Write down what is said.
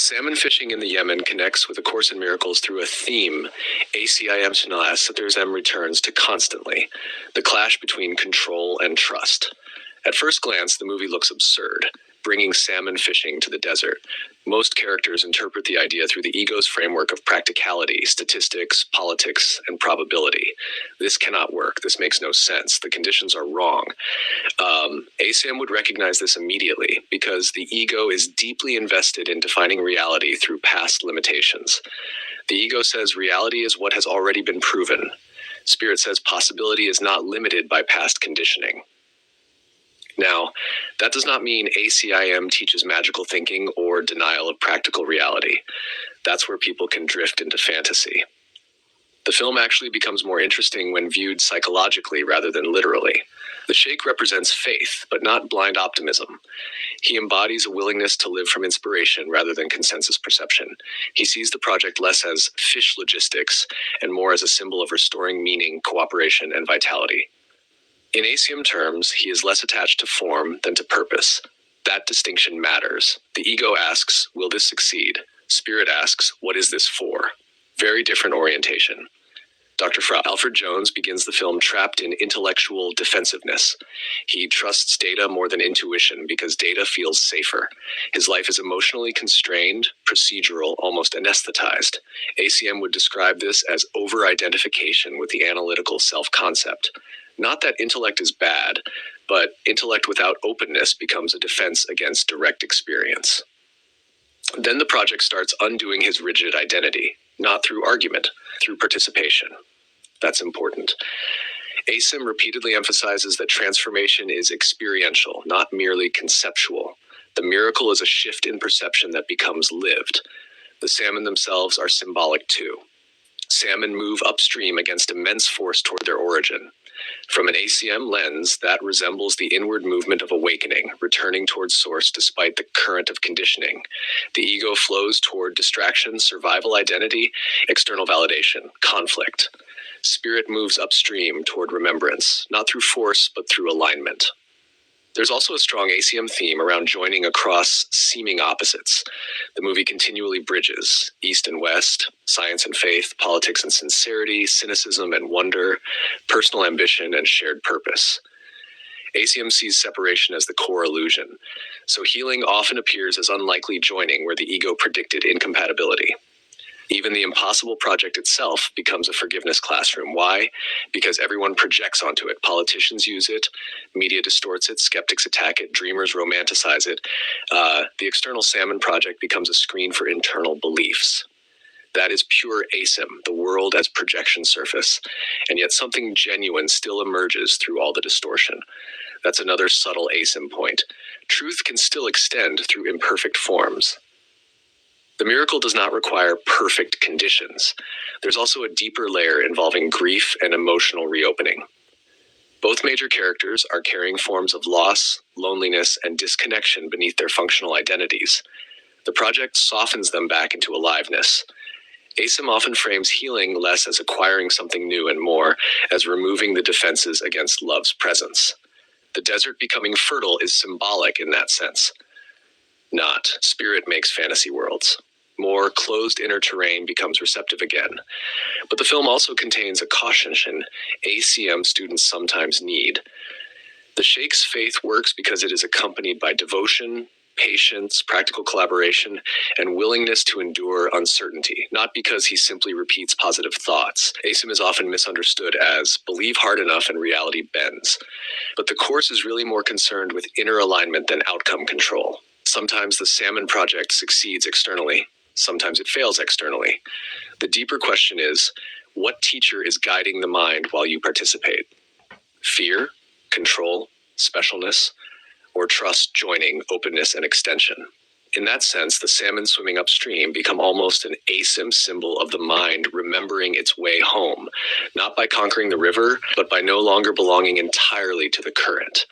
Salmon fishing in the Yemen connects with A Course in Miracles through a theme ACIM returns to constantly, the clash between control and trust. At first glance, the movie looks absurd, bringing salmon fishing to the desert. Most characters interpret the idea through the ego's framework of practicality, statistics, politics, and probability. This cannot work. This makes no sense. The conditions are wrong. ACIM would recognize this immediately because the ego is deeply invested in defining reality through past limitations. The ego says reality is what has already been proven. Spirit says possibility is not limited by past conditioning. Now, that does not mean ACIM teaches magical thinking or denial of practical reality. That's where people can drift into fantasy. The film actually becomes more interesting when viewed psychologically rather than literally. The sheikh represents faith, but not blind optimism. He embodies a willingness to live from inspiration rather than consensus perception. He sees the project less as fish logistics and more as a symbol of restoring meaning, cooperation, and vitality. In ACIM terms, he is less attached to form than to purpose. That distinction matters. The ego asks, will this succeed? Spirit asks, what is this for? Very different orientation. Dr. Frau Alfred Jones begins the film trapped in intellectual defensiveness. He trusts data more than intuition because data feels safer. His life is emotionally constrained, procedural, almost anesthetized. ACM would describe this as over-identification with the analytical self-concept. Not that intellect is bad, but intellect without openness becomes a defense against direct experience. Then the project starts undoing his rigid identity, not through argument, through participation. That's important. ACIM repeatedly emphasizes that transformation is experiential, not merely conceptual. The miracle is a shift in perception that becomes lived. The salmon themselves are symbolic too. Salmon move upstream against immense force toward their origin. From an ACM lens, that resembles the inward movement of awakening, returning towards source despite the current of conditioning. The ego flows toward distraction, survival identity, external validation, conflict. Spirit moves upstream toward remembrance, not through force, but through alignment. There's also a strong ACM theme around joining across seeming opposites. The movie continually bridges East and West, science and faith, politics and sincerity, cynicism and wonder, personal ambition and shared purpose. ACM sees separation as the core illusion, so healing often appears as unlikely joining where the ego predicted incompatibility. Even the impossible project itself becomes a forgiveness classroom. Why? Because everyone projects onto it. Politicians use it, media distorts it, skeptics attack it, dreamers romanticize it. The external salmon project becomes a screen for internal beliefs. That is pure ACIM, the world as projection surface, and yet something genuine still emerges through all the distortion. That's another subtle ACIM point. Truth can still extend through imperfect forms. The miracle does not require perfect conditions. There's also a deeper layer involving grief and emotional reopening. Both major characters are carrying forms of loss, loneliness, and disconnection beneath their functional identities. The project softens them back into aliveness. ACIM often frames healing less as acquiring something new and more as removing the defenses against love's presence. The desert becoming fertile is symbolic in that sense. Not spirit makes fantasy worlds. More closed inner terrain becomes receptive again. But the film also contains a caution ACM students sometimes need. The sheikh's faith works because it is accompanied by devotion, patience, practical collaboration, and willingness to endure uncertainty, not because he simply repeats positive thoughts. ACIM is often misunderstood as believe hard enough and reality bends. But the course is really more concerned with inner alignment than outcome control. Sometimes the salmon project succeeds externally. Sometimes it fails externally. The deeper question is, what teacher is guiding the mind while you participate? Fear, control, specialness, or trust joining, openness, and extension? In that sense, the salmon swimming upstream become almost an ACIM symbol of the mind remembering its way home, not by conquering the river, but by no longer belonging entirely to the current.